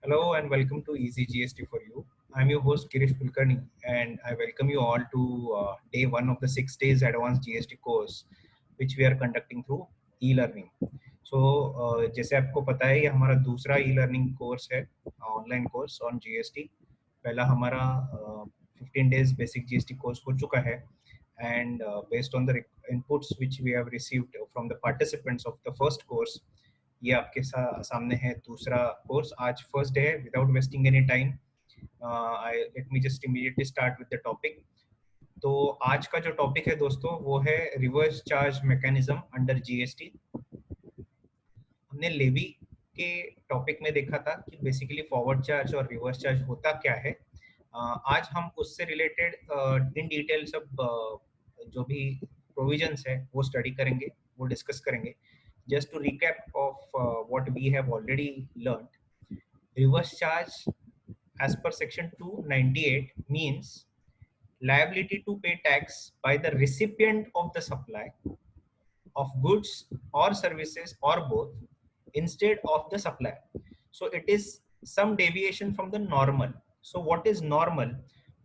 Hello and welcome to Easy GST for You. I'm your host Girish Kulkarni and I welcome you all to day one of the 6 days advanced GST course which we are conducting through e-learning. So जैसे आपको पता है ये हमारा दूसरा e-learning course है, online course on GST. पहला हमारा 15 days basic GST कोर्स हो चुका है and based on the inputs which we have received from the participants of the first course, ये आपके सामने है दूसरा कोर्स. आज फर्स्ट डे है. Without wasting any time let me just immediately start with the topic. तो आज का जो टॉपिक है दोस्तों वो है reverse charge mechanism under GST. हमने लेवी के टॉपिक में देखा था कि बेसिकली फॉरवर्ड चार्ज और रिवर्स चार्ज होता क्या है. आज हम उससे रिलेटेड इन डिटेल सब जो भी प्रोविजंस है वो स्टडी करेंगे, वो डिस्कस करेंगे. Just to recap of what we have already learned, reverse charge as per section 298 means liability to pay tax by the recipient of the supply of goods or services or both instead of the supplier. So it is some deviation from the normal. So what is normal?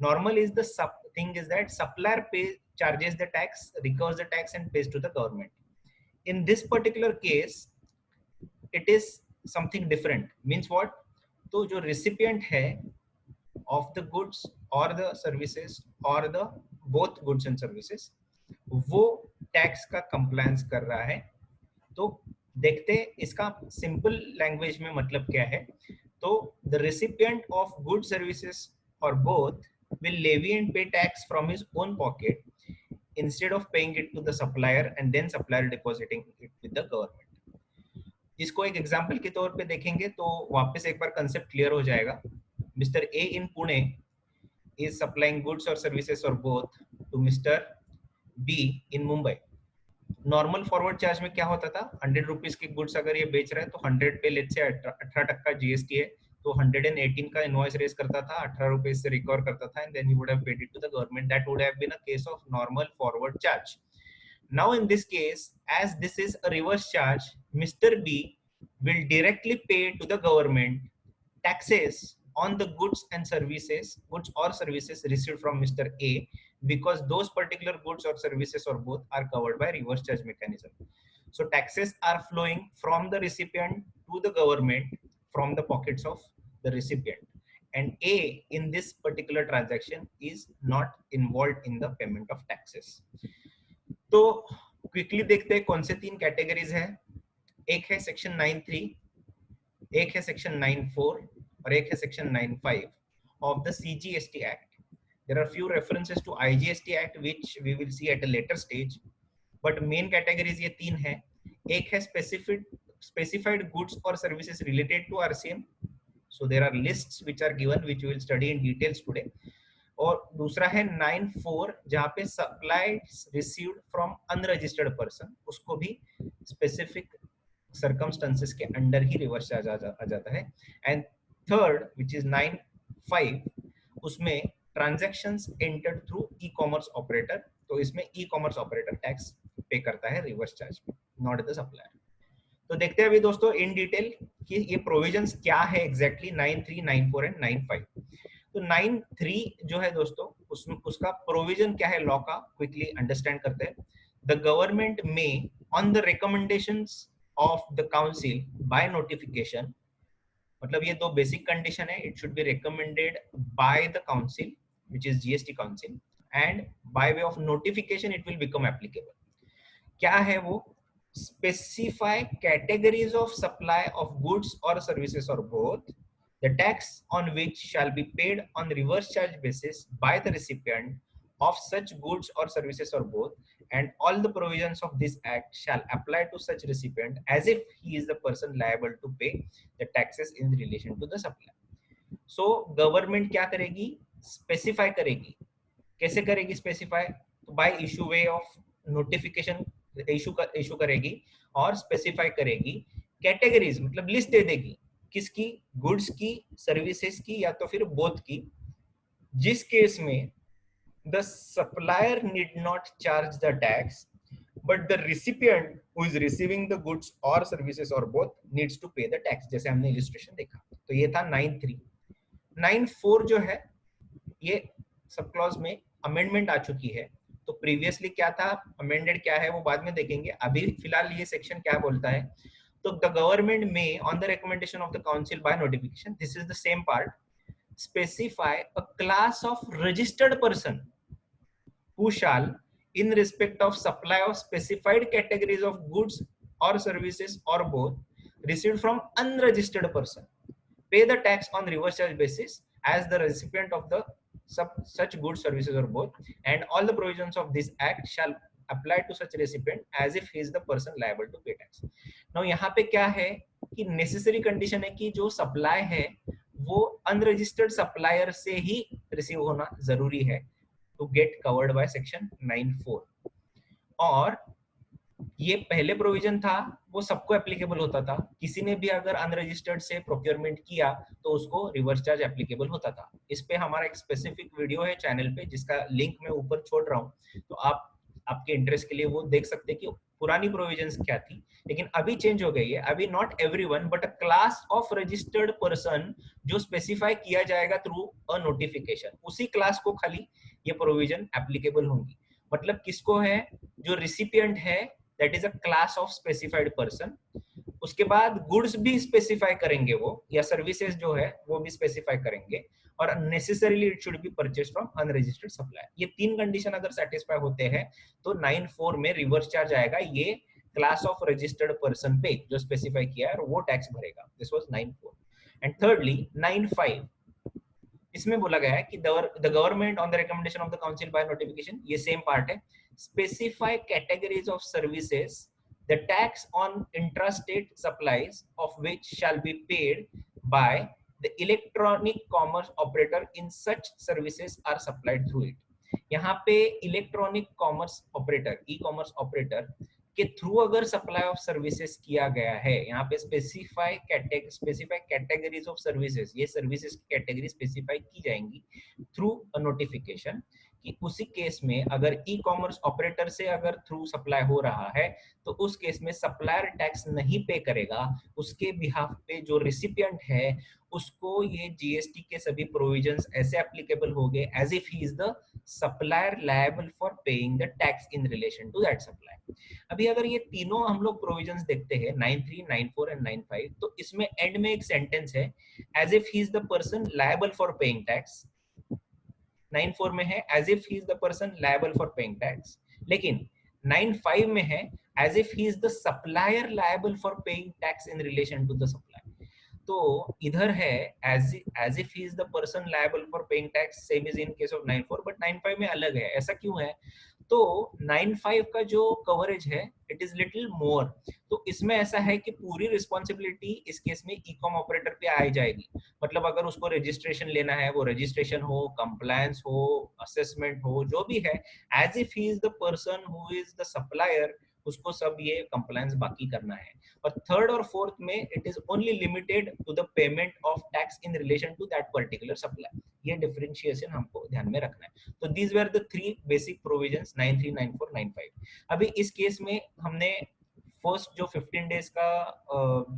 Normal is the thing is that supplier charges the tax, recovers the tax and pays to the government. In this particular case it is something different. Means what? तो जो recipient है of the goods or the services or the both goods and services वो tax का compliance कर रहा है. तो देखते इसका सिंपल लैंग्वेज में मतलब क्या है. तो the recipient of goods services or both will levy and pay tax from his own pocket instead of paying it to the supplier and then supplier depositing it with the government. इसको एक example के तौर पे देखेंगे तो वापस एक बार concept clear हो जाएगा. Mister A in Pune is supplying goods or services or both to Mr. B in Mumbai. Normal forward charge में क्या होता था, 100 रुपीज की गुड्स अगर ये बेच रहा है तो 100 पे लेट से 18% जीएसटी है तो 118 का इनवॉइस रेज करता था, 18 रुपए से रिकवर करता था and then he would have paid it to the government. That would have been a case of normal forward charge. Now in this case, as this is a reverse charge, Mr. B will directly pay to the government taxes on the goods or services received from Mr. A because those particular goods or services or both are covered by reverse charge mechanism. So taxes are flowing from the recipient to the government from the pockets of the recipient, and A in this particular transaction is not involved in the payment of taxes. तो quickly देखते हैं कौन से तीन categories है. एक है section 9(3), एक है सेक्शन 9(4) और एक है section 9(5) of the CGST Act. There are few references to IGST Act which we will see at a later stage, but main categories ये तीन है. एक है specified goods or services related to RCM. So there are lists which are given which we will study in details today. और दूसरा है 9(4) जहाँ पे supplies received from unregistered person, उसको भी specific circumstances के अंडर ही रिवर्स चार्ज आ जाता है. एंड थर्ड विच इज 9(5) उसमें ट्रांजैक्शंस एंटर्ड थ्रू ई कॉमर्स ऑपरेटर, तो इसमें ई कॉमर्स ऑपरेटर टैक्स पे करता है रिवर्स चार्ज में, नॉट द सप्लायर. तो देखते हैं अभी दोस्तों इन डिटेल कि ये प्रोविजंस क्या है एग्जैक्टली 9(3), 9(4) एंड 9(5). तो 9(3) जो है दोस्तों उसका प्रोविजन क्या है लॉ का, क्विकली अंडरस्टैंड करते हैं. द गवर्नमेंट में on the recommendations of the council by notification, मतलब ये दो बेसिक कंडीशन है. It should be recommended by the council which is GST council and by way of notification it will become applicable. क्या है वो? Specify categories of supply of goods or services or both, the tax on which shall be paid on reverse charge basis by the recipient of such goods or services or both, and all the provisions of this act shall apply to such recipient as if he is the person liable to pay the taxes in relation to the supply. So government क्या करेगी? Specify करेगी. कैसे करेगी specify? तो by issue way of notification issue करेगी और specify करेगी categories, मतलब लिस्ट दे देगी किसकी, गुड्स की, सर्विसेज की या तो फिर बोथ की, जिस केस में the supplier need not charge the tax but the recipient who is receiving the goods or services or both needs to pay the tax, जैसे हमने illustration देखा. तो ये था 9(3). 9(4) जो है ये सब क्लॉज में अमेंडमेंट आ चुकी है। तो प्रीवियसली क्या था, अमेंडेड क्या है वो बाद में देखेंगे, अभी फिलहाल ये सेक्शन क्या बोलता है। तो द गवर्नमेंट में on the recommendation of the council by notification, this is the same part, specify a class of registered person who shall, in respect of supply of specified categories of goods or services or both, received from unregistered person, pay the tax on reverse charge basis as the recipient of the such goods, services or both, and all the provisions of this act shall apply to such recipient as if he is the person liable to pay tax. Now यहाँ पे क्या है कि necessary condition है कि जो supply है वो अनरजिस्टर्ड सप्लायर से ही रिसीव होना जरूरी है to get covered by section 9(4). और ये पहले प्रोविजन था वो सबको एप्लीकेबल होता था, किसी ने भी अगर अनरजिस्टर्ड से प्रोक्योरमेंट किया तो उसको रिवर्स चार्ज एप्लीकेबल होता था। इस पे हमारा एक स्पेसिफिक वीडियो है चैनल पे जिसका लिंक मैं ऊपर छोड़ रहा हूँ, तो आप आपके इंटरेस्ट के लिए वो देख सकते हैं कि पुरानी प्रोविजंस क्या थी। लेकिन अभी चेंज हो गई है, अभी not everyone but a class of registered person जो स्पेसिफाई किया जाएगा थ्रू अ नोटिफिकेशन, उसी क्लास को खाली ये प्रोविजन एप्लीकेबल होंगी। मतलब किसको है, जो रिसिपिएंट है that is a class of specified person. उसके बाद गुड्स भी स्पेसिफाई करेंगे वो, या सर्विसेज जो है वो भी स्पेसिफाई करेंगे, और necessarily it should be purchase from unregistered supplier. ये तीन कंडीशन अगर सेटिस्फाई होते हैं तो 9(4) में रिवर्स चार्ज आएगा ये क्लास ऑफ रजिस्टर्ड पर्सन पे जो स्पेसिफाई किया है, और वो टैक्स भरेगा। This was 9(4). एंड थर्डली 9(5), इसमें बोला गया है कि the government on the recommendation of the council by notification, ये सेम पार्ट है, specify categories of services the tax on intrastate supplies of which shall be paid by the electronic commerce operator in such services are supplied through it। यहाँ पे electronic commerce operator, ई commerce operator के through अगर supply of services किया गया है, यहाँ पे specify categories of services, ये सर्विसेज की कैटेगरी स्पेसिफाई की जाएंगी थ्रू अ नोटिफिकेशन, कि उसी केस में अगर ई कॉमर्स ऑपरेटर से अगर थ्रू सप्लाई हो रहा है तो उस केस में सप्लायर टैक्स नहीं पे करेगा, उसके बिहाफ पे जो रिसिपिएंट है उसको ये जीएसटी के सभी प्रोविजंस ऐसे एप्लीकेबल हो गए as if he is the supplier liable for paying the tax in relation to that supply. अभी अगर ये तीनों हम लोग प्रोविजंस देखते हैं 9(3), 9(4) एंड 9(5), तो इसमें एंड में एक सेंटेंस है as if he is the person liable for paying tax. 9(4) में है as if he is the person liable for paying tax, लेकिन 9(5) में है as if he is the supplier liable for paying tax in relation to the supply. तो इधर है as if he is the person liable for paying tax, same is in case of 9(4), but 9(5) में अलग है। ऐसा क्यों है? तो 9(5) का जो कवरेज है इट इज लिटिल मोर। तो इसमें ऐसा है कि पूरी रिस्पॉन्सिबिलिटी इस केस में ई कॉम ऑपरेटर पे आ जाएगी। मतलब अगर उसको रजिस्ट्रेशन लेना है, वो रजिस्ट्रेशन हो, कंप्लायंस हो, असेसमेंट हो, जो भी है, as if he is the person who is the supplier, उसको सब ये कंप्लायंस बाकी करना है। और थर्ड और फोर्थ में it is only limited to the payment of tax in relation to that particular supply. ये डिफरेंशिएशन हमको ध्यान में रखना है। तो these were the three basic provisions 9(3), 9(4), 9(5). अभी इस केस में हमने फर्स्ट जो 15 डेज का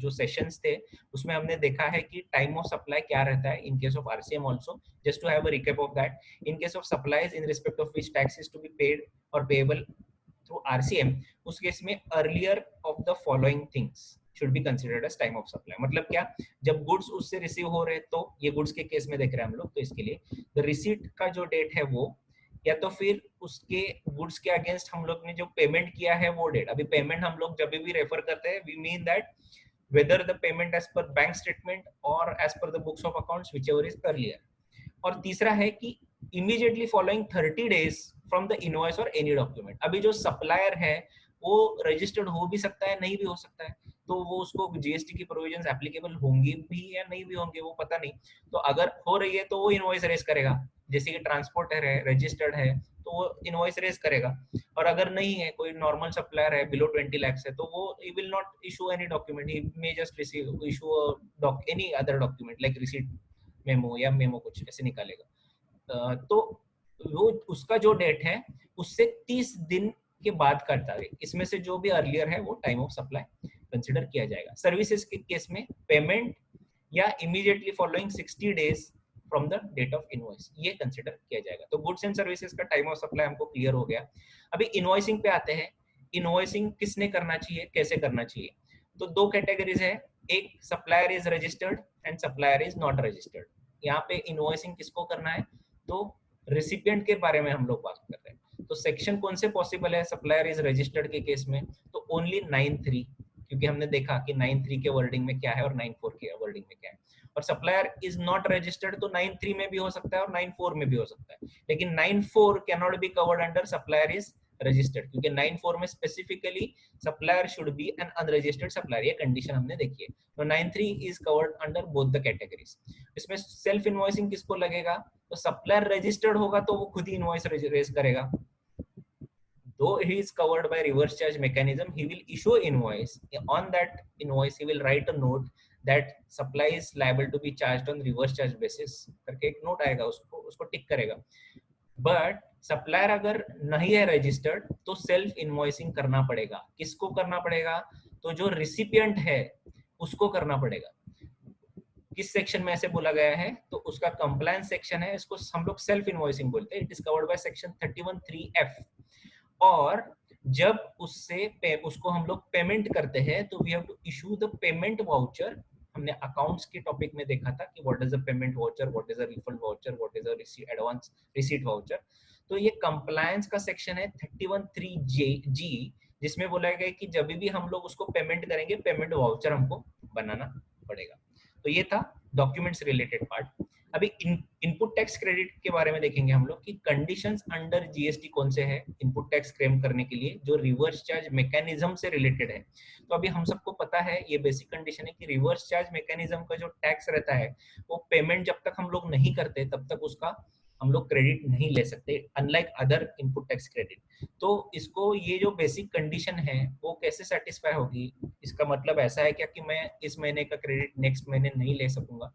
जो सेशंस थे उसमें हमने देखा है कि टाइम ऑफ सप्लाई क्या रहता है in case of RCM also. Just to have a recap of that, in case of supplies in respect of which tax is to be paid और पेएबल थ्रू आरसीएम, उस case में earlier of the following things should be considered as time of supply। मतलब क्या, जब goods उससे receive हो रहे, तो ये गुड्स के केस में देख रहे हैं हम लोग, तो इसके लिए द रिसीट का जो डेट है वो, या तो फिर उसके गुड्स के अगेंस्ट हम लोग ने जो पेमेंट किया है वो डेट। अभी पेमेंट हम लोग जब भी रेफर करते हैं we mean that whether the payment as per bank statement or as per the books of accounts, whichever is earlier। और तीसरा है कि immediately following 30 days from the invoice or any document। अभी जो सप्लायर है वो रजिस्टर्ड हो भी सकता है, नहीं भी हो सकता है, तो वो उसको जीएसटी की प्रोविजंस एप्लीकेबल होंगी भी या नहीं भी होंगे वो पता नहीं। तो अगर हो रही है तो वो इनवॉइस रेज करेगा, जैसे कि ट्रांसपोर्टर है, रजिस्टर्ड है, तो वो इनवॉइस रेज करेगा। और अगर नहीं है, कोई नॉर्मल सप्लायर है, बिलो 20 लाख है, तो वो he will not issue any document, he may just receive issue any other document like receipt memo या मेमो, कुछ ऐसे निकालेगा। तो वो उसका जो डेट है उससे 30 दिन के बाद का तारीख, इसमें से जो भी अर्लियर है वो टाइम ऑफ सप्लाई कंसिडर किया जाएगा। सर्विसेज के केस में पेमेंट या immediately following 60 days from the date of invoice, ये कंसिडर किया जाएगा। तो गुड्स एंड सर्विसेज का टाइम ऑफ सप्लाई हमको क्लियर हो गया। अभी इनवॉइसिंग पे आते हैं। इनवॉइसिंग किसने करना चाहिए, कैसे करना चाहिए? तो दो कैटेगरीज है, एक supplier is registered and supplier is not registered. यहाँ पे इनवॉइसिंग किसको करना है? तो रिसिपिएंट के बारे में हम लोग बात कर रहे हैं। तो सेक्शन कौन से पॉसिबल है सप्लायर इज रजिस्टर्ड के केस में? तो ओनली 9(3), क्योंकि हमने देखा कि 9(3) के वर्डिंग में क्या है और 9(4) के वर्डिंग में क्या है। और सप्लायर इज नॉट रजिस्टर्ड तो 9(3) में भी हो सकता है और 9(4) में भी हो सकता है, लेकिन 9(4) can not be covered under supplier is registered, क्योंकि 9(4) में specifically supplier should be N unregistered supplier, ये कंडीशन हमने देखी है। तो 9(3) is covered under both the categories. इसमें सेल्फ इनवॉइसिंग किसको लगेगा? तो सप्लायर रजिस्टर्ड होगा तो वो खुद ही इनवॉइस रेज करेगा। Though he is covered by reverse charge mechanism, he will issue invoice. On that invoice, he will write a note that supply is liable to be charged on reverse charge basis करके एक note आएगा, उसको टिक करेगा। But supplier अगर नहीं है registered तो self invoicing करना पड़ेगा। किसको करना पड़ेगा? तो जो रिसिपिएंट है उसको करना पड़ेगा। किस सेक्शन में ऐसे बोला गया है? तो उसका कंप्लायंस सेक्शन है, इसको हम लोग सेल्फ इनवॉइसिंग बोलते हैं। It is covered by section 31(3)(f। और जब उसको हम लोग पेमेंट करते हैं तो we have to issue the payment voucher. हमने अकाउंट्स के टॉपिक में देखा था कि what is a payment voucher, what is a refund voucher, what is a advance receipt voucher. तो ये कंप्लायंस का सेक्शन है 31(3)(g), जिसमें बोला गया है कि जब भी हम लोग उसको पेमेंट करेंगे पेमेंट वाउचर हमको बनाना पड़ेगा। तो ये था डॉक्यूमेंट्स रिलेटेड पार्ट। अभी इनपुट टैक्स क्रेडिट के बारे में देखेंगे हम लोग कि कंडीशंस अंडर जीएसटी कौन से हैं इनपुट टैक्स क्लेम करने के लिए, जो रिवर्स चार्ज मैकेनिज्म से रिलेटेड है। तो अभी हम सबको पता है, ये बेसिक कंडीशन है कि रिवर्स चार्ज मैकेनिज्म का जो टैक्स रहता है वो पेमेंट जब तक हम लोग नहीं करते तब तक उसका हम लोग क्रेडिट नहीं ले सकते, unlike other input tax credit. तो इसको ये जो बेसिक कंडीशन है वो कैसे सेटिस्फाई होगी? इसका मतलब ऐसा है क्या कि मैं इस महीने का क्रेडिट नेक्स्ट महीने नहीं ले सकूंगा,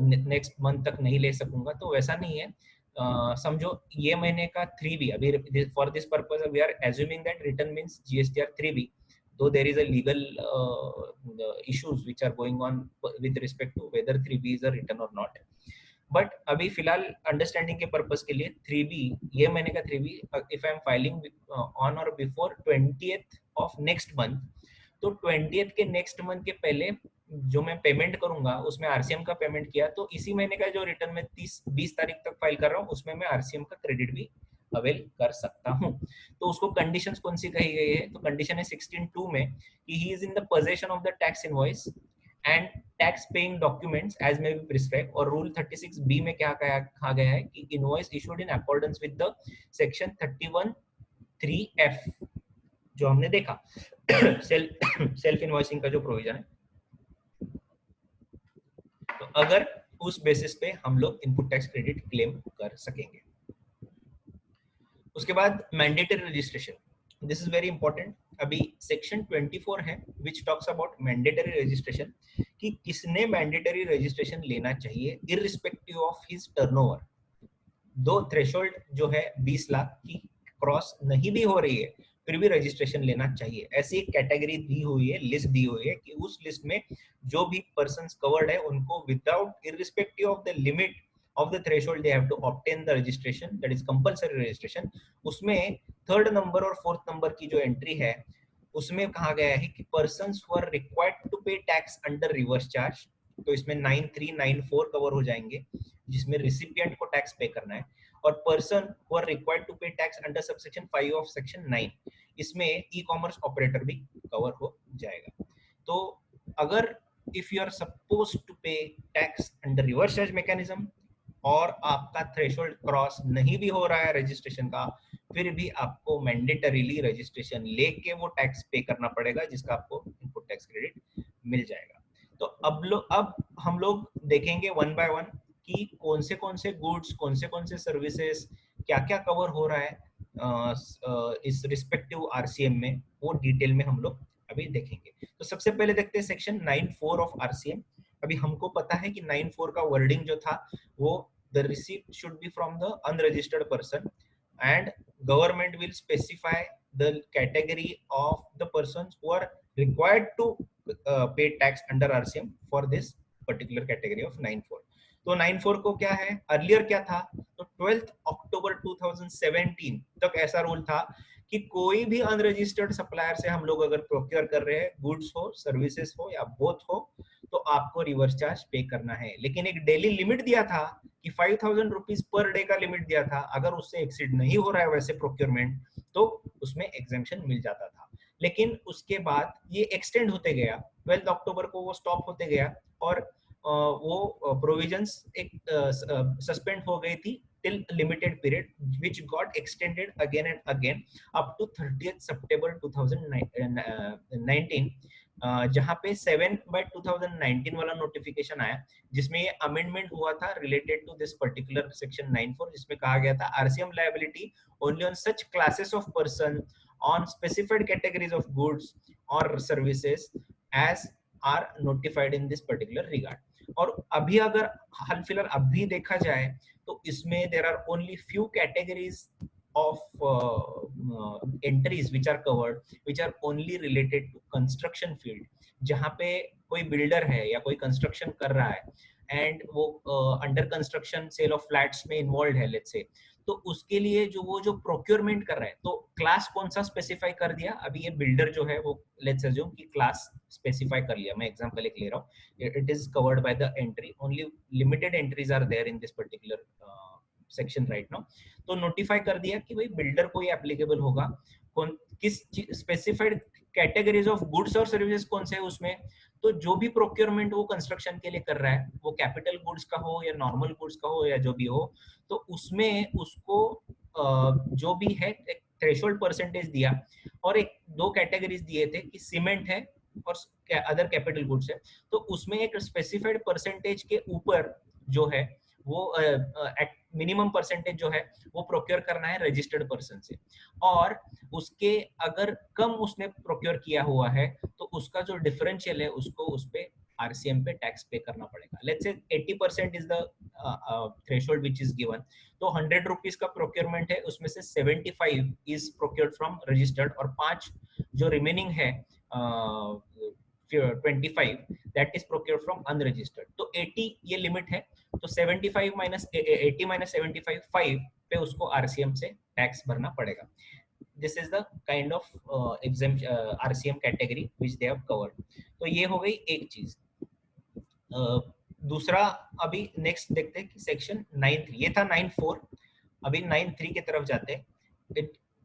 नेक्स्ट मंथ तक नहीं ले सकूंगा? तो वैसा नहीं है। समझो ये महीने का 3B, अभी for this purpose we are assuming that return means GSTR 3B, though there is a legal issues which are going on with respect to whether 3B is a return or not, but अभी फिलहाल understanding के purpose के लिए 3B, ये महीने का 3B if I am filing on और before 20th of next month, तो 20th के नेक्स्ट मंथ के पहले जो मैं पेमेंट करूंगा उसमें आरसीएम का पेमेंट किया, तो इसी महीने का जो रिटर्न में 20 तारीख तक फाइल कर रहा हूँ उसमें मैं आरसीएम का क्रेडिट भी अवेल कर सकता हूँ। तो उसको कंडीशंस कौन सी कही गई है? तो कंडीशन है 16(2) में कि he is in the possession of the tax invoice and tax paying documents as may be prescribe. और रूल 36B में क्या कहा गया है कि invoice issued in accordance with the section 31(3)(f) जो हमने देखा सेल्फ इनवॉइसिंग का जो प्रोविजन है। तो अगर उस बेसिस पे हम लोग इनपुट टैक्स क्रेडिट क्लेम कर सकेंगे। उसके बाद mandatory registration, this is very important. अभी सेक्शन 24 है which talks about mandatory registration, कि किसने मैंडेटरी रजिस्ट्रेशन लेना चाहिए इररिस्पेक्टिव ऑफ हिज टर्नओवर। दो थ्रेशोल्ड जो है 20 लाख की क्रॉस नहीं भी हो रही है फिर भी रजिस्ट्रेशन लेना चाहिए, ऐसी एक कैटेगरी दी हुई है, लिस्ट दी हुई है कि उस लिस्ट में जो भी पर्सन्स कवर्ड है उनको without irrespective of the limit of the threshold they have to obtain the registration, that is compulsory registration। उसमें थर्ड नंबर और फोर्थ नंबर की जो एंट्री है उसमें कहा गया है कि persons who are required to pay tax under reverse charge, तो इसमें 9(3), 9(4) कवर हो जाएंगे जिसमें रिसिपिएंट को टैक्स पे करना है, और person who are required to pay tax under subsection 5 of section 9, इसमें ई कॉमर्स ऑपरेटर भी कवर हो जाएगा। तो अगर if you are suppose to pay tax under reverse charge mechanism और आपका थ्रेशोल्ड क्रॉस नहीं भी हो रहा है रजिस्ट्रेशन का, फिर भी आपको मैंडेटरीली रजिस्ट्रेशन लेके वो टैक्स पे करना पड़ेगा जिसका आपको इनपुट टैक्स क्रेडिट मिल जाएगा। तो अब हम लोग देखेंगे वन बाय वन कि कौन से गुड्स, कौन से सर्विसेज, क्या क्या कवर हो रहा है इस रिस्पेक्टिव आरसीएम में, वो डिटेल में हम लोग अभी देखेंगे। तो सबसे पहले देखते हैं सेक्शन 9(4) ऑफ आरसीएम। अभी हमको पता है कि 9(4) का वर्डिंग जो था वो the receipt should be from the unregistered person and government will specify the category of the persons who are required to pay tax under RCM for this particular category of 94। तो 94 को क्या है, earlier क्या था, तो 12 अक्टूबर 2017 तक ऐसा rule था कि कोई भी अनरजिस्टर्ड सप्लायर से हम लोग अगर प्रोक्योर कर रहे हैं, गुड्स हो, सर्विसेज हो या बोथ हो, तो आपको रिवर्स चार्ज पे करना है। लेकिन एक डेली लिमिट दिया था कि 5000 रुपीज पर डे का लिमिट दिया था, अगर उससे एक्सीड नहीं हो रहा है वैसे प्रोक्योरमेंट तो उसमें एग्जेम्पशन मिल जाता था। लेकिन उसके बाद ये एक्सटेंड होते गया, 12 अक्टूबर को वो स्टॉप होते गया और वो प्रोविजंस एक सस्पेंड हो गई थी till limited period which got extended again and again up to 30th September 2019, जहां पे 7/2019 वाला नोटिफिकेशन आया जिसमें ये अमेंडमेंट हुआ था related to this particular section 94, जिसमें कहा गया था RCM liability only on such classes of person on specified categories of goods or services as are notified in this particular regard. और अभी अगर हाल फिलहाल अभी देखा जाए तो इसमें there are only few categories of entries which are covered, which are only related to construction field, जहाँ पे कोई बिल्डर है या कोई कंस्ट्रक्शन कर रहा है एंड वो under construction sale of flats में इन्वॉल्व है लेट्स से, तो उसके लिए जो प्रोक्योरमेंट कर रहा है, तो क्लास कौन सा स्पेसिफाई कर दिया, अभी ये बिल्डर जो है वो लेट्स अज्यूम कि क्लास स्पेसिफाई कर लिया, मैं एग्जांपल एक ले रहा हूँ, it is covered by the entry, only limited entries are there in this particular section right now. तो नोटिफाई कर दिया कि भाई बिल्डर को ये एप्लीकेबल होगा, कौन किस स्पेसिफाइड कैटेगरीज ऑफ गुड्स और सर्विसेज कौन से है उसमें, तो जो भी प्रोक्योरमेंट वो कंस्ट्रक्शन के लिए कर रहा है, वो कैपिटल गुड्स का हो या नॉर्मल गुड्स का हो या जो भी हो, तो उसमें उसको जो भी है थ्रेशोल्ड परसेंटेज दिया और एक दो कैटेगरीज दिए थे कि सीमेंट है और अदर कैपिटल गुड्स है, तो उसमें एक स्पेसिफाइड परसेंटेज के ऊपर जो है वो मिनिमम परसेंटेज जो है वो प्रोक्योर करना है रजिस्टर्ड पर्सन से, और उसके अगर कम उसने प्रोक्योर किया हुआ है तो उसका जो डिफरेंशियल है उसको उस पे आरसीएम पे टैक्स पे करना पड़ेगा। Let's say 80% is the threshold which is given, तो 100 रुपीस का प्रोक्योरमेंट है, उसमें से 75 इज प्रोक्योर्ड फ्रॉम रजिस्टर्ड और 5 जो रिमेनिंग है 25 that is procured from unregistered. तो 80 ये लिमिट है, तो 75 माइनस 80 माइनस 75 5 पे उसको आरसीएम से टैक्स भरना पड़ेगा। This is the kind of RCM category which they have covered. तो ये हो गई एक चीज। दूसरा अभी नेक्स्ट देखते हैं कि सेक्शन 9(3), ये था 9(4), अभी 9(3) की तरफ जाते हैं।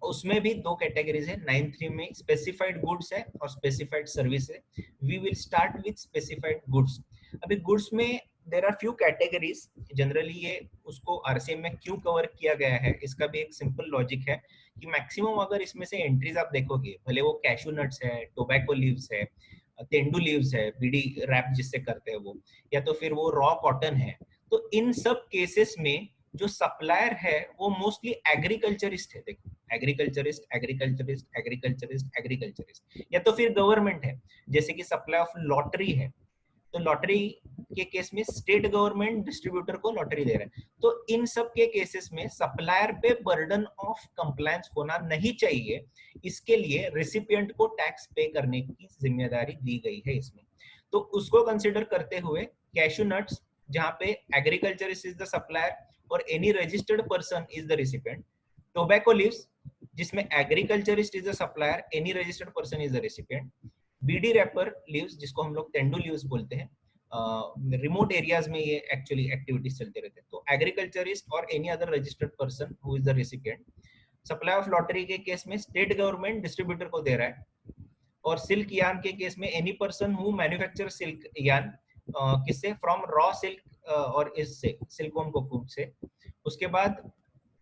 उसमें भी दो कैटेगरीज है 9(3) में, स्पेसिफाइड गुड्स है और स्पेसिफाइड सर्विस है। We will start with specified goods. अभी गुड्स में there are few categories, generally ये उसको आरसीएम में क्यों कवर किया गया है इसका भी एक सिंपल लॉजिक है कि मैक्सिमम अगर इसमें से एंट्रीज आप देखोगे, भले वो कैशू नट्स है, टोबैको लीव्स है, तेंदू लीव्स है, बीड़ी रैप जिससे करते हैं वो, या तो फिर वो रॉ कॉटन है, तो इन सब केसेस में जो सप्लायर है वो मोस्टली एग्रीकल्चरिस्ट है। देखो एग्रीकल्चरिस्ट एग्रीकल्चरिस्ट एग्रीकल्चरिस्ट एग्रीकल्चरिस्ट, या तो फिर गवर्नमेंट है, जैसे कि सप्लाई ऑफ लॉटरी है, तो लॉटरी के केस में स्टेट गवर्नमेंट डिस्ट्रीब्यूटर को लॉटरी दे रहा है, तो इन सब के केसेस में सप्लायर पे बर्डन ऑफ कंप्लायंस होना नहीं चाहिए, इसके लिए रेसिपिएंट को टैक्स पे करने की जिम्मेदारी दी गई है इसमें। तो उसको कंसीडर करते हुए कैशू नट्स जहां पे एग्रीकल्चरिस्ट इज द सप्लायर और any registered person is the recipient, tobacco leaves जिसमें agriculturist is the supplier, any registered person is the recipient, bidi wrapper leaves जिसको हम लोग तेंदू लीव्स बोलते हैं, रिमोट एरियाज में ये एक्चुअली एक्टिविटीज चलते रहते हैं, तो एग्रीकल्चरिस्ट और any other registered person who is the recipient. Supply of lottery के केस में स्टेट गवर्नमेंट डिस्ट्रीब्यूटर को दे रहा है, और सिल्क यार्न के केस में any person who manufacture silk yarn, किससे, फ्रॉम रॉ सिल्क और इससे सिल्कवॉर्म कोकून से। उसके बाद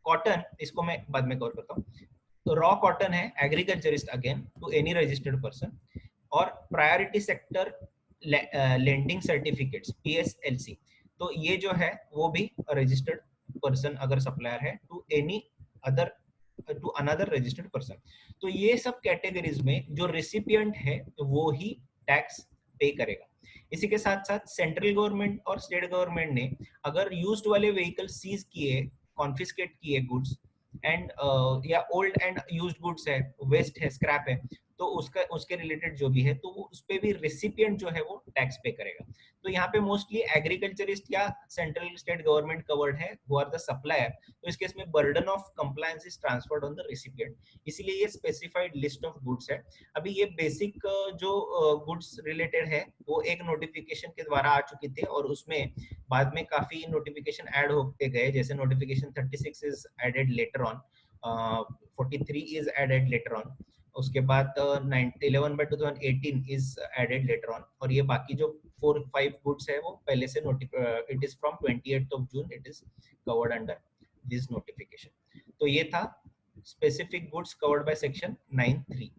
कॉटन, इसको मैं बाद में कवर करता हूँ, तो रॉ कॉटन है agriculturist again to any registered person, और priority sector lending certificates PSLC, तो ये जो है वो भी रजिस्टर्ड पर्सन अगर सप्लायर है to any other to another registered person. तो ये सब कैटेगरीज में जो रेसिपिएंट है वो ही टैक्स पे करेगा। इसी के साथ साथ सेंट्रल गवर्नमेंट और स्टेट गवर्नमेंट ने अगर यूज्ड वाले व्हीकल सीज किए, कॉन्फिस्केट किए गुड्स एंड या ओल्ड एंड यूज्ड गुड्स है, वेस्ट है, स्क्रैप है, तो उसका उसके रिलेटेड जो भी है तो वो उस पे भी रेसिपिएंट जो है वो टैक्स पे करेगा। तो यहाँ पे मोस्टली एग्रीकल्चरिस्ट या सेंट्रल स्टेट गवर्नमेंट कवर्ड है, वो आर द सप्लायर। तो इस केस में burden of compliance is transferred on the recipient, इसीलिए ये स्पेसिफाइड लिस्ट ऑफ गुड्स है। अभी ये बेसिक जो गुड्स रिलेटेड है वो एक नोटिफिकेशन के द्वारा आ चुकी थी, और उसमें बाद में काफी नोटिफिकेशन ऐड होते गए, जैसे notification 36 is added later on, 43 is added later on, उसके बाद 11/2018 इज एडेड लेटर ऑन, और ये बाकी जो 4-5 गुड्स है वो पहले से it is from 28th of June it is covered under this notification. तो ये था specific goods covered by section 9(3).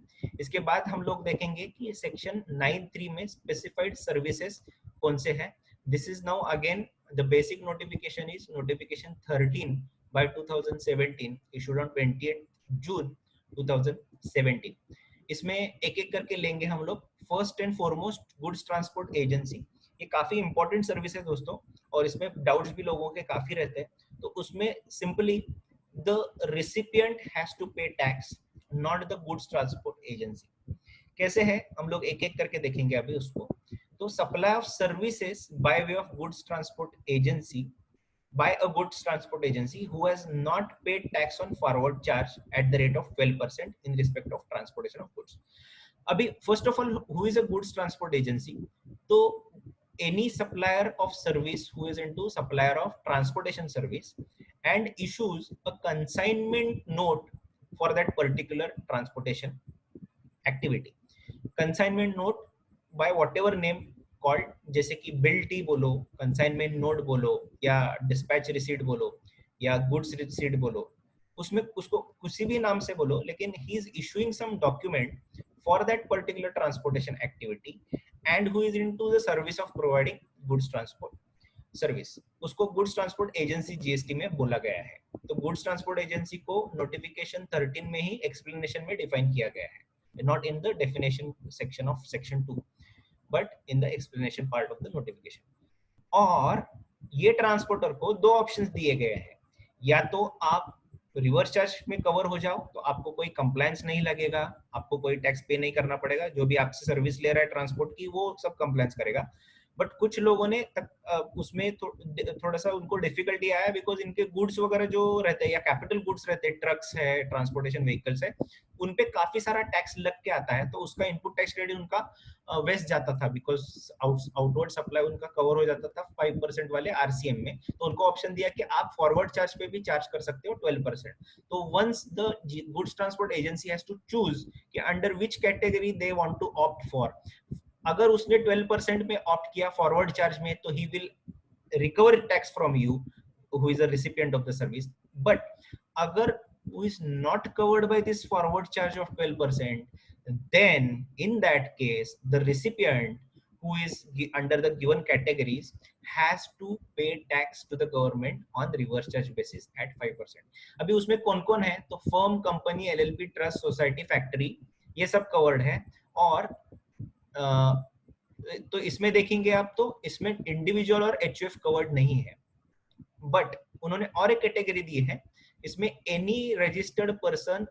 इसके बाद हम लोग देखेंगे कि सेक्शन 9(3) में स्पेसिफाइड सर्विसेज कौन से हैं। This is now again the basic notification is notification 13/2017 issued on 28th June 2017। इसमें एक एक करके लेंगे हम लोग। First and foremost goods transport agency, ये काफी इंपॉर्टेंट सर्विस है दोस्तों, और इसमें डाउट्स भी लोगों के काफी रहते हैं। तो उसमें simply the recipient has to pay tax, not the goods transport agency. कैसे है हम लोग एक एक करके देखेंगे अभी उसको। तो supply of services bye way of goods transport agency by a goods transport agency who has not paid tax on forward charge at the rate of 12% in respect of transportation of goods। अभी first of all, who is a goods transport agency? तो any supplier of service who is into supplier of transportation service and issues a consignment note for that particular transportation activity। consignment note by whatever name called, जैसे कि bill T बोलो, consignment note बोलो, या dispatch receipt बोलो, या goods receipt बोलो, उसमें उसको किसी भी नाम से बोलो, लेकिन he is issuing some document for that particular transportation activity and who is into the service of providing goods transport service, उसको गुड्स ट्रांसपोर्ट एजेंसी जीएसटी में बोला गया है। तो गुड्स ट्रांसपोर्ट एजेंसी को नोटिफिकेशन 13 में ही एक्सप्लेनेशन में डिफाइन किया गया है, not in the definition section of section 2 but in the explanation part of the notification। और ये ट्रांसपोर्टर को दो ऑप्शंस दिए गए हैं, या तो आप रिवर्स चार्ज में कवर हो जाओ, तो आपको कोई कंप्लायंस नहीं लगेगा, आपको कोई टैक्स पे नहीं करना पड़ेगा, जो भी आपसे सर्विस ले रहा है ट्रांसपोर्ट की वो सब कंप्लायंस करेगा। बट कुछ लोगों ने उसमें थोड़ा सा उनको डिफिकल्टी आया, बिकॉज इनके गुड्स वगैरह जो रहते हैं या कैपिटल गुड्स रहते हैं, ट्रक्स है, ट्रांसपोर्टेशन व्हीकल्स है, उन पे काफी सारा टैक्स लग के आता है, तो उसका इनपुट टैक्स क्रेडिट उनका वेस्ट जाता था, बिकॉज आउटवर्ड सप्लाई उनका कवर हो जाता था 5% वाले आरसीएम में। तो उनको ऑप्शन दिया कि आप फॉरवर्ड चार्ज पे भी चार्ज कर सकते हो 12%। तो once the goods transport agency has to choose कि under which category they want to opt for, अगर उसने 12% में ऑप्ट किया फॉरवर्ड चार्ज में, तो he will recover tax from you who is a recipient of the service. But अगर who is not covered by this forward charge of 12%, then in that case the recipient who is under the given categories has to pay tax to the government on reverse charge basis at 5%। अभी उसमें कौन कौन है, तो firm, company, LLP, trust, society, factory, ये सब covered है। और तो इसमें देखेंगे आप, तो इसमें इंडिविजुअल और एचयूएफ कवर्ड नहीं है। बट उन्होंने और एक कैटेगरी दी है, इसमें any registered person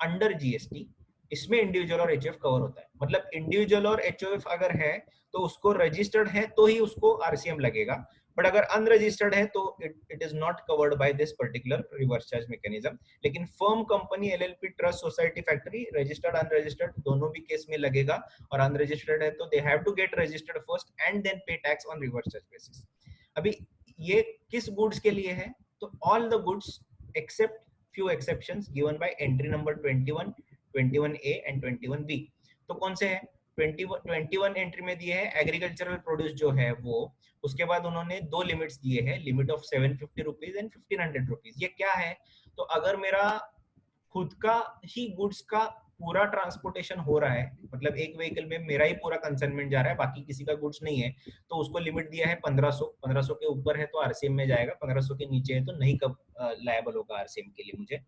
under GST, इसमें इंडिविजुअल और एचयूएफ कवर होता है। मतलब इंडिविजुअल और एचयूएफ अगर है तो उसको रजिस्टर्ड है तो ही उसको आरसीएम लगेगा, बट अगर अनरजिस्टर्ड है तो it is not covered by this particular reverse charge mechanism. लेकिन firm, company, LLP, trust, society, factory, registered unregistered दोनों भी केस में लगेगा, और अनरजिस्टर्ड है तो they have to get registered first and then pay tax on reverse charge basis. अभी ये किस गुड्स के लिए है, तो all the goods except few exceptions given by entry number 21, 21A and 21B। तो कौन से हैं, 21 एंट्री में दिए हैं एग्रीकल्चरल प्रोड्यूस जो है वो, उसके बाद उन्होंने दो लिमिट्स दिए हैं, limit of 750 rupees and 1500 rupees. ये क्या है, तो अगर मेरा खुद का ही गुड्स का पूरा ट्रांसपोर्टेशन हो रहा है, मतलब एक व्हीकल में मेरा ही पूरा कंसाइनमेंट जा रहा है, बाकी किसी का गुड्स नहीं है, तो उसको लिमिट दिया है 1500 के ऊपर है तो आरसीएम में जाएगा, 1500 के नीचे है तो नहीं कब लायबल होगा आरसीएम के लिए मुझे।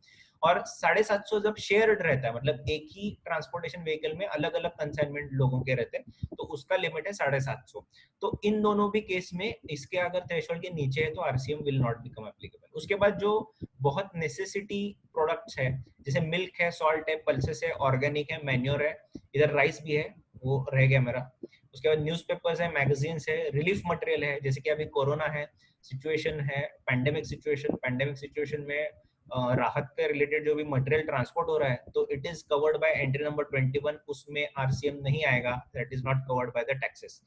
और 750 जब शेयर्ड रहता है, मतलब एक ही ट्रांसपोर्टेशन व्हीकल में अलग अलग कंसाइनमेंट लोगों के रहते हैं, तो उसका लिमिट है 750। तो इन दोनों भी केस में इसके अगर थ्रेशोल्ड के नीचे है तो RCM will not become applicable. उसके बाद जो बहुत नेसेसिटी प्रोडक्ट्स है, जैसे मिल्क है, सॉल्ट है, पल्सेस है, ऑर्गेनिक है, मैन्योर है, इधर राइस भी है, वो रह गया मेरा। उसके बाद न्यूज़पेपर्स है, मैगजीन्स है, रिलीफ मटेरियल है, जैसे कि अभी कोरोना है, सिचुएशन है, पैंडेमिक सिचुएशन में राहत के रिलेटेड जो भी मटेरियल ट्रांसपोर्ट हो रहा है, तो it is covered bye entry number 21, उसमें आरसीएम नहीं आएगा, that is not covered by the taxes,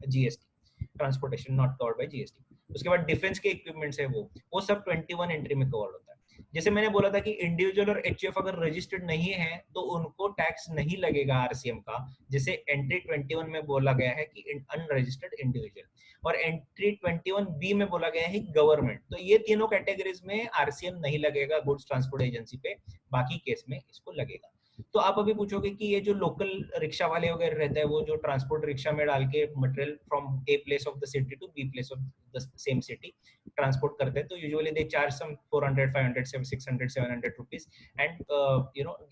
GST, transportation not covered bye GST. उसके बाद डिफेंस के इक्विपमेंट्स है, वो सब 21 एंट्री में कवर्ड होता है। जैसे मैंने बोला था कि इंडिविजुअल और एचयूएफ अगर रजिस्टर्ड नहीं है तो उनको टैक्स नहीं लगेगा आरसीएम का, जैसे एंट्री 21 में बोला गया है कि अनरजिस्टर्ड इंडिविजुअल, और एंट्री 21B में बोला गया है गवर्नमेंट। तो ये तीनों कैटेगरीज में आरसीएम नहीं लगेगा गुड्स ट्रांसपोर्ट एजेंसी पे, बाकी केस में इसको लगेगा। तो आप अभी पूछोगे कि ये जो लोकल रिक्शा वाले वगैरह रहता है, वो जो ट्रांसपोर्ट रिक्शा में डाल के material from a place of the city to b place of the same city transport करते हैं, तो usually they charge some 400, 500, 600, 700 rupees and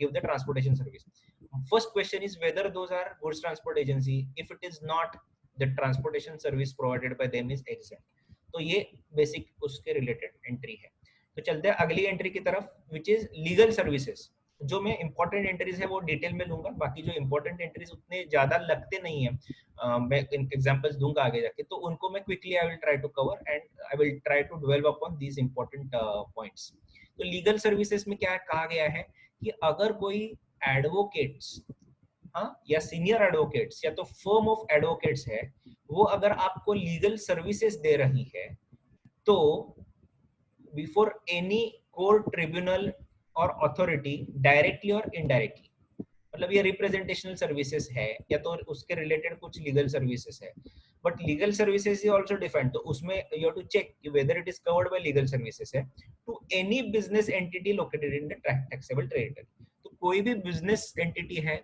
give the transportation service. First question is whether those are goods transport agency. If it is not, the transportation service provided by them is exempt. तो ये basic उसके related entry है। तो चलते हैं अगली entry की तरफ, विच इज लीगल सर्विसेज। जो मैं इंपॉर्टेंट एंट्रीज है वो डिटेल में लूंगा, बाकी जो इंपॉर्टेंट एंट्रीज उतने ज्यादा लगते नहीं है, मैं एग्जांपल्स दूंगा आगे जाके, तो उनको मैं quickly I will try to cover and I will try to develop upon these important points. तो लीगल सर्विसेज में क्या कहा गया है कि अगर कोई एडवोकेट्स, हाँ, या सीनियर एडवोकेट्स या तो फर्म ऑफ एडवोकेट्स है, वो अगर आपको लीगल सर्विसेज दे रही है, तो बिफोर एनी कोर्ट, ट्रिब्यूनल और अथॉरिटी, डायरेक्टली और इनडायरेक्टली, मतलब ये रिप्रेजेंटेशनल सर्विसेज है या तो उसके रिलेटेड कुछ लीगल सर्विसेज है, but legal services is also defined, तो उसमें you have to check whether it is covered by legal services है to any business entity located in the taxable territory. तो कोई भी बिजनेस एंटिटी है,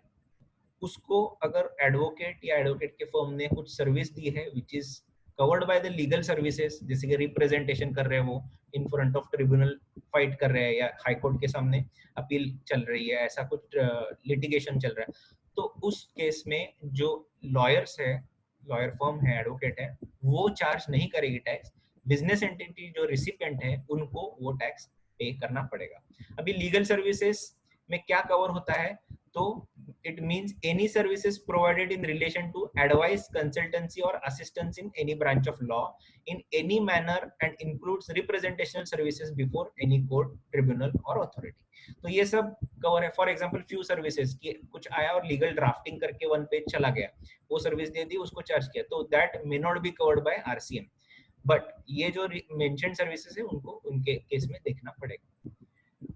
उसको अगर एडवोकेट या एडवोकेट के फर्म ने कुछ सर्विस दी है विच is covered by the legal services, जैसे कि रिप्रेजेंटेशन कर रहे हैं वो in front of tribunal, fight कर रहे हैं या हाई कोर्ट के सामने अपील चल रही है, ऐसा कुछ लिटिगेशन चल रहा है, तो उस केस में जो लॉयर्स है, लॉयर फर्म है, एडवोकेट है, वो चार्ज नहीं करेगी टैक्स। बिजनेस एंटिटी जो रिसिपिएंट है उनको वो टैक्स पे करना पड़ेगा। अभी लीगल सर्विसेज में क्या कवर होता है, तो it means any services provided in relation to advice, consultancy or assistance in any branch of law in any manner and includes representational services before any court, tribunal or authority। तो ये सब cover है। For example few services की कुछ आया और legal drafting करके one page चला गया, वो सर्विस दे दी, उसको चार्ज किया, तो that may not be covered by RCM, but ये जो मेंशन्ड सर्विसेज है उनको उनके केस में देखना पड़ेगा।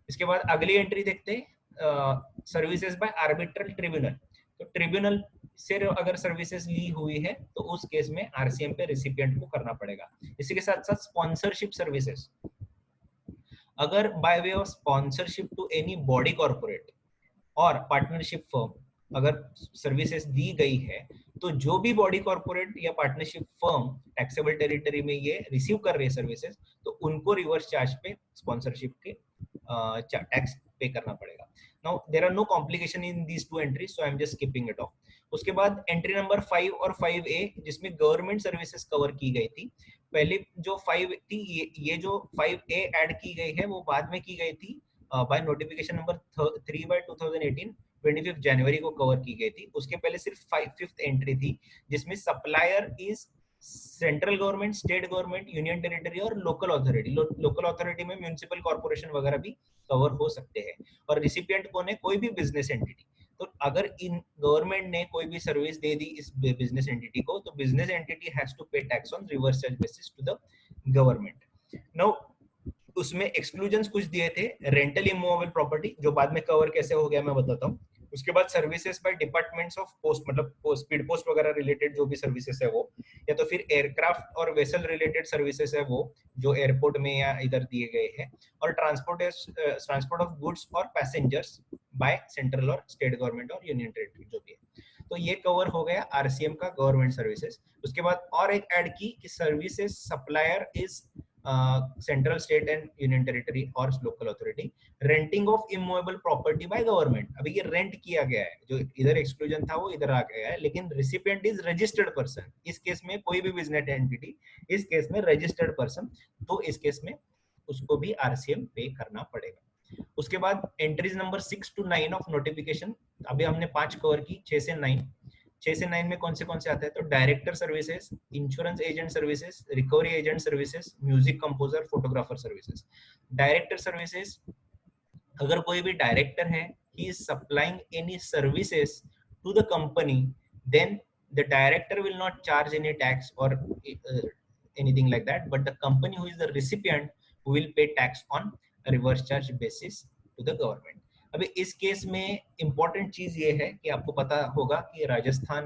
इसके बाद अगली एंट्री देखते हैं, सर्विसेज बाय आर्बिट्रल ट्रिब्यूनल। तो ट्रिब्यूनल से अगर सर्विसेज ली हुई है तो उस केस में आरसीएम पे रिसिपिएंट को करना पड़ेगा। इसी के साथ साथ स्पॉन्सरशिप सर्विसेज, अगर by way of sponsorship to any body corporate और पार्टनरशिप फर्म अगर सर्विसेज दी गई है, तो जो भी बॉडी कॉर्पोरेट या पार्टनरशिप फर्म टैक्सेबल टेरिटरी में ये रिसीव कर रही है सर्विसेज, तो उनको रिवर्स चार्ज पे स्पॉन्सरशिप के टैक्स पे करना पड़ेगा। Now there are no complication in these two entries, so I am just skipping it off. उसके बाद एंट्री नंबर 5 और 5A, जिसमें गवर्नमेंट सर्विसेज कवर की गई थी। पहले जो 5 थी, ये जो 5A ऐड की गई है वो बाद में की गई थी बाय नोटिफिकेशन नंबर 3/2018, 25 जनवरी को कवर की गई थी। उसके पहले सिर्फ 5th एंट्री थी, जिसमें supplier is central government, state government, union territory और लोकल अथॉरिटी। लोकल अथॉरिटी में म्युनिसिपल कॉर्पोरेशन वगैरह भी कवर हो सकते हैं। और रिसिपिएंट कौन है, कोई भी बिजनेस एंटिटी। तो अगर इन गवर्नमेंट ने कोई भी सर्विस दे दी इस बिजनेस एंटिटी को, तो business entity has to pay tax on reverse charge basis to the government. Now उसमें एक्सक्लूजन्स कुछ दिए थे, रेंटल इमूवेबल प्रॉपर्टी, जो बाद में कवर कैसे हो गया मैं बताता हूँ। उसके बाद services by departments of post, मतलब स्पीड पोस्ट वगैरह रिलेटेड जो भी सर्विसेज है वो, या तो फिर एयरक्राफ्ट और वेसल रिलेटेड सर्विसेज है वो जो एयरपोर्ट में या इधर दिए गए हैं, और ट्रांसपोर्ट ऑफ गुड्स और पैसेंजर्स बाय सेंट्रल और स्टेट गवर्नमेंट और यूनियन टेरिटरी जो भी है। तो ये कवर हो गया आरसीएम का गवर्नमेंट सर्विसेज। उसके बाद और एक ऐड की कि services supplier is central state and union territory और local authority, renting of immovable property by government. अभी ये रेंट किया गया है, जो इधर एक्सक्लूजन था वो इधर आ गया है, लेकिन रिसिपिएंट इज रजिस्टर्ड पर्सन। इस केस में कोई भी बिजनेस एंटिटी, इस केस में रजिस्टर्ड पर्सन, तो इस केस में उसको भी आरसीएम पे करना पड़ेगा। उसके बाद entries number 6 to 9 of notification, अभी हमने 5 कवर की, 6 से 9। 6 से 9 में कौन से आते हैं, तो director services, insurance agent services, recovery agent services, music composer, photographer services. Director services, अगर कोई भी डायरेक्टर है, he is supplying any services to the company, then the director will not charge any tax or anything like that, but the company who is the recipient will pay tax on a reverse charge basis to the government. अभी इस केस में important चीज ये है कि आपको पता होगा कि राजस्थान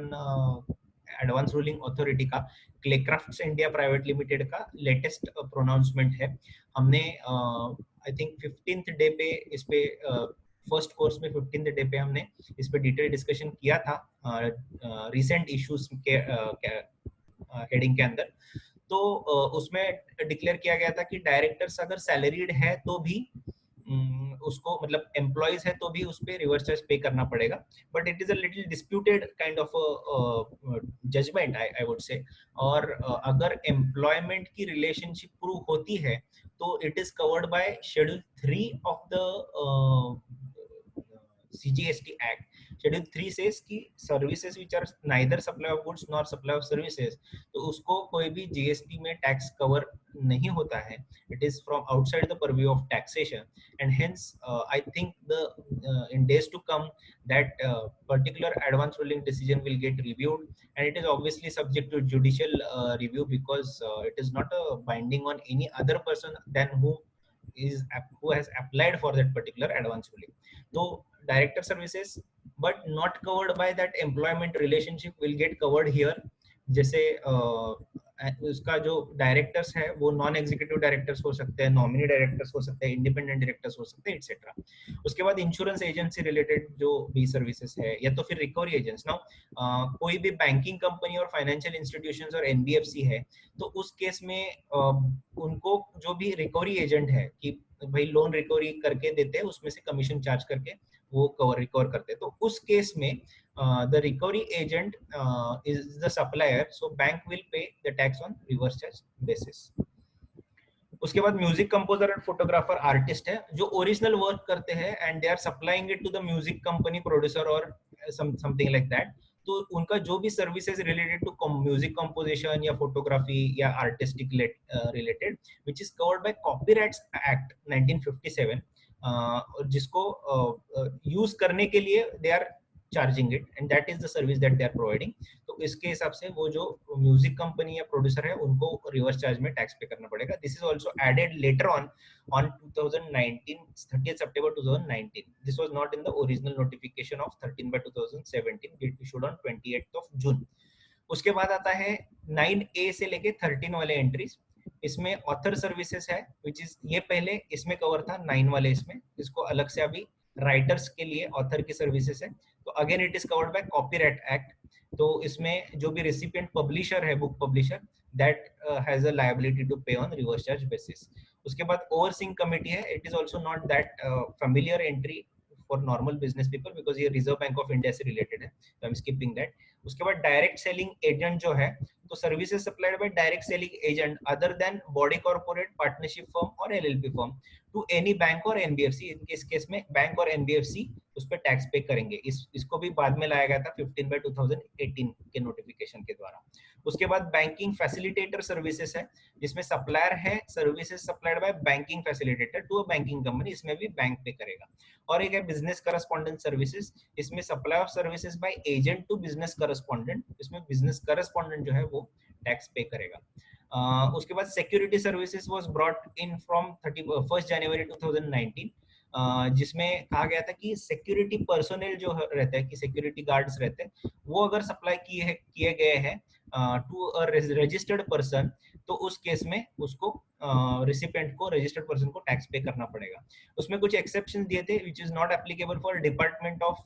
एडवांस रूलिंग अथॉरिटी का क्लेक्राफ्ट्स इंडिया प्राइवेट लिमिटेड का लेटेस्ट प्रोनाउंसमेंट है। हमने आई थिंक 15th डे पे इस पे फर्स्ट कोर्स में 15th डे पे हमने इस पे डिटेल डिस्कशन किया था रिसेंट इश्यूज के हेडिंग के अंदर। तो उसमें डिक्लेयर किया गया था कि डायरेक्टर्स अगर सैलरीड है तो भी उसको, मतलब एम्प्लॉइज है तो भी उस पे रिवर्स चार्ज पे करना पड़ेगा, but it is a little disputed kind of judgement I would say. और अगर एम्प्लॉयमेंट की रिलेशनशिप प्रूव होती है तो it is covered bye schedule 3 of the CGST Act. Schedule 3 says कि services which are neither supply of goods nor supply of services, तो उसको कोई भी GST में टैक्स कवर नहीं होता है. It is from outside the purview of taxation, and hence I think the in days to come that particular advance ruling decision will get reviewed, and it is obviously subject to judicial review because it is not a binding on any other person than who has applied for that particular advance ruling. So director services but not covered by that employment relationship will get covered here. जैसे उसका जो directors है वो non executive directors हो सकते हैं, nominee directors हो सकते हैं, इंडिपेंडेंट डायरेक्टर्स हो सकते हैं, एटसेट्रा। उसके बाद इंश्योरेंस एजेंसी रिलेटेड जो भी सर्विसेज है, या तो फिर रिकवरी एजेंट्स। नाउ कोई भी बैंकिंग कंपनी और फाइनेंशियल इंस्टीट्यूशंस और एनबीएफसी है, तो उस केस में उनको जो भी रिकवरी एजेंट है कि भाई लोन रिकवरी करके देते हैं, उसमें से कमीशन चार्ज करके वो रिकवर करते हैं, तो उस केस में the recovery agent is the supplier, so bank will pay the tax on reverse charge basis. उसके बाद music composer and photographer artist है जो ओरिजिनल वर्क करते हैं and they are supplying it to the music company producer और something like that, तो उनका जो भी services related to music composition या फोटोग्राफी या artistic related which is covered by copyrights act 1957, जिसको यूज करने के लिए they are charging it and that is the service that they are providing. तो इसके हिसाब से वो जो म्यूजिक कंपनी या प्रोड्यूसर है उनको रिवर्स चार्ज में टैक्स पे करना पड़ेगा। This is also added later on 2019 30th September 2019. This was not in the original notification of 13/2017 issued on 28th of June. उसके बाद आता है 9A से लेके 13 वाले एंट्रीज। इसमें ऑथर सर्विसेज है विच इज, ये पहले इसमें कवर था 9 वाले, इसमें इसको अलग से अभी राइटर्स के लिए ऑथर की सर्विसेज है, तो again it is covered by copyright act. तो इसमें जो भी रेसिपिएंट पब्लिशर है, book publisher, that has a liability to pay on reverse charge basis. उसके बाद ओवरसीइंग कमिटी है, it is also not that familiar entry for normal business people because ये Reserve Bank of India से related है, तो I am skipping that. उसके बाद direct selling agent जो है, तो services supplied by direct selling agent other than body corporate, partnership firm और LLP firm to any bank और एनबीएफसी। इस केस में बैंक और एनबीएफसी उस पर टैक्स पे करेंगे। इसको भी बाद में लाया गया था 15/2018 के नोटिफिकेशन के द्वारा। उसके बाद बैंकिंग फैसिलिटेटर सर्विसेज है, जिसमें सप्लायर है services supplied by banking facilitator to a banking company, इसमें भी बैंक पे करेगा। और एक है बिजनेस करस्पॉन्डेंट सर्विसेज, इसमें supply of services by agent to business correspondent, इसमें बिजनेस करस्पॉन्डेंट जो है वो टैक्स पे करेगा। उसके बाद security services was brought in from 31st January 2019, जिसमें कहा गया था कि सिक्योरिटी पर्सोनेल जो रहते हैं, कि सिक्योरिटी गार्ड्स रहते हैं, वो अगर सप्लाई किए गए हैं टू अ रजिस्टर्ड पर्सन, तो उस केस में उसको रिसिपेंट को, रजिस्टर्ड पर्सन को टैक्स पे करना पड़ेगा। उसमें कुछ एक्सेप्शन दिए थे which is not applicable for department of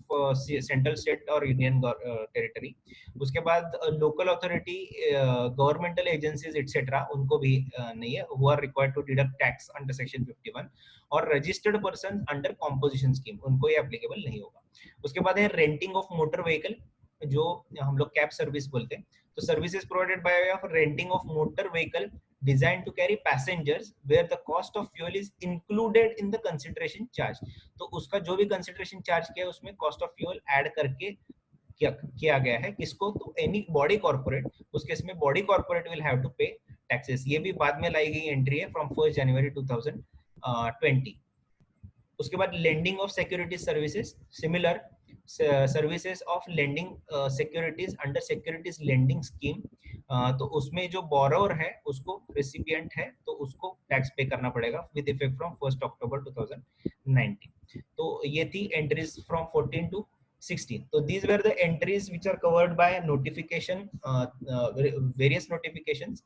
central state और यूनियन टेरिटरी। उसके बाद local authority, governmental agencies etcetera उनको भी नहीं है, who are required to deduct tax under section 51, और registered person under composition scheme उनको ये एप्लीकेबल नहीं होगा। उसके बाद है रेंटिंग ऑफ मोटर व्हीकल, जो हम लोग कैब सर्विस बोलते हैं। तो services provided by way of renting of motor vehicle designed to carry passengers where the cost of fuel is included in the consideration charge। तो उसका जो भी consideration charge किया उसमें cost of fuel add करके किया गया है किसको, तो एनी बॉडी कॉर्पोरेट, उस केस में body corporate will have to pay taxes. ये भी बाद में लाई गई एंट्री है फ्रॉम 1 जनवरी 2020। उसके बाद lending of securities services, similar services of lending securities under securities lending scheme, तो उसमें जो बोरोवर है उसको रिसिपिएंट है तो उसको टैक्स पे करना पड़ेगा विद इफेक्ट फ्रॉम 1 अक्टूबर 2019। तो ये थी entries from 14 to 16। So these were the entries which are covered by notification, various notifications,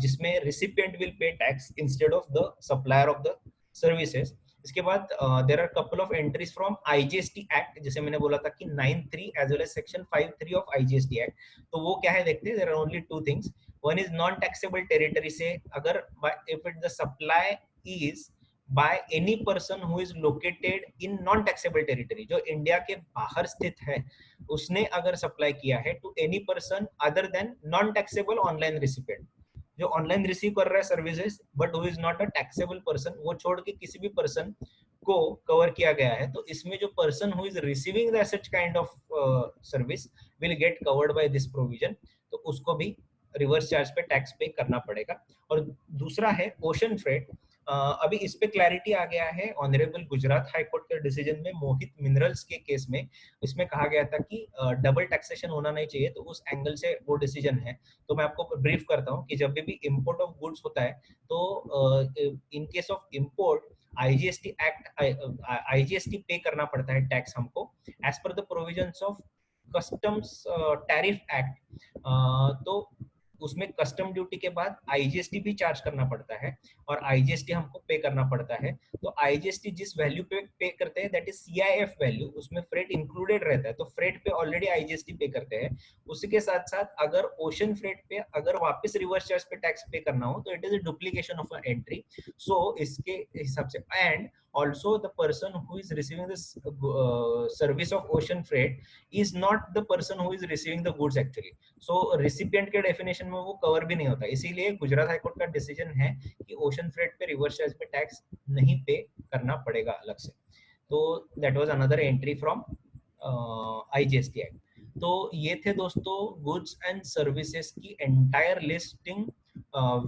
जिसमें recipient will pay tax instead of the supplier of the services। इसके बाद there are couple of entries from IGST Act, जैसे मैंने बोला था कि 9(3) as well as section 5(3) of IGST Act। तो वो क्या है देखते हैं, there are only two things। One is non taxable territory से अगर if it the supply is by any person who is located in non taxable territory, जो India के बाहर स्थित है, उसने अगर सप्लाई किया है to any person other than non taxable online recipient, जो ऑनलाइन रिसीव कर रहा है services but who is not a taxable person, वो छोड़ के किसी भी पर्सन को कवर किया गया है। तो इसमें जो person who is receiving the such kind of service will get covered by this provision, तो उसको भी रिवर्स चार्ज पे टैक्स पे करना पड़ेगा। और दूसरा है ओशन फ्रेट। अभी इस पे क्लैरिटी आ गया है ऑनरेबल गुजरात हाई कोर्ट के डिसीजन में मोहित मिनरल्स के केस में। इसमें कहा गया था कि डबल टैक्सेशन होना नहीं चाहिए, तो उस एंगल से वो डिसीजन है। तो मैं आपको ब्रीफ करता हूँ कि जब भी इंपोर्ट ऑफ गुड्स होता है तो in case of import IGST act, IGST pay करना पड़ता है टैक्स हमको as per the provisions of customs tariff act. तो उसमें कस्टम ड्यूटी के बाद आईजीएसटी भी चार्ज करना पड़ता है और आईजीएसटी हमको पे करना पड़ता है। तो आईजीएसटी जिस वैल्यू पे करते हैं दैट इज सीआईएफ वैल्यू, उसमें फ्रेट इंक्लूडेड रहता है, तो फ्रेट पे ऑलरेडी आईजीएसटी पे करते हैं। उसी के साथ साथ अगर ओशन फ्रेट पे अगर वापस रिवर्स चार्ज पे टैक्स पे करना हो तो it is a duplication of entry. So इसके हिसाब से and also the person who is receiving this service of ocean freight is not the person who is receiving the goods actually। so recipient के definition में वो cover भी नहीं होता, इसीलिए गुजरात हाई कोर्ट का डिसीजन है कि ओशन फ्रेट पे रिवर्स चार्ज पे टैक्स नहीं पे करना पड़ेगा अलग से। तो that was another entry from IGST act. तो ये थे दोस्तों गुड्स एंड सर्विसेज की entire listing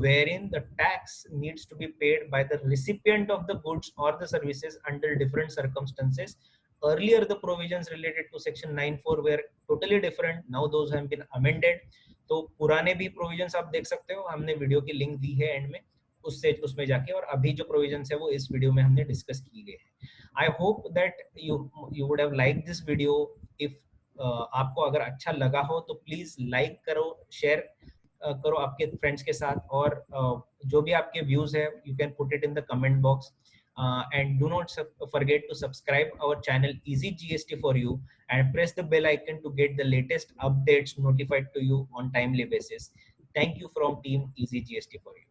wherein the tax needs to be paid by the recipient of the goods or the services under different circumstances। Earlier the provisions related to section 9(4) were totally different, now those have been amended। तो पुराने भी provisions आप देख सकते हो, हमने video की link दी है एंड में, उससे उसमें जाके, और अभी जो provisions है वो इस वीडियो में हमने डिस्कस की गई है। I hope that you would have liked this video। if आपको अगर अच्छा लगा हो तो प्लीज लाइक करो, शेयर करो आपके फ्रेंड्स के साथ, और जो भी आपके व्यूज है you can put it in the comment box and do not forget to subscribe our channel Easy GST for you and press the bell icon to get the latest updates notified to you on timely basis। Thank you from team Easy GST for you।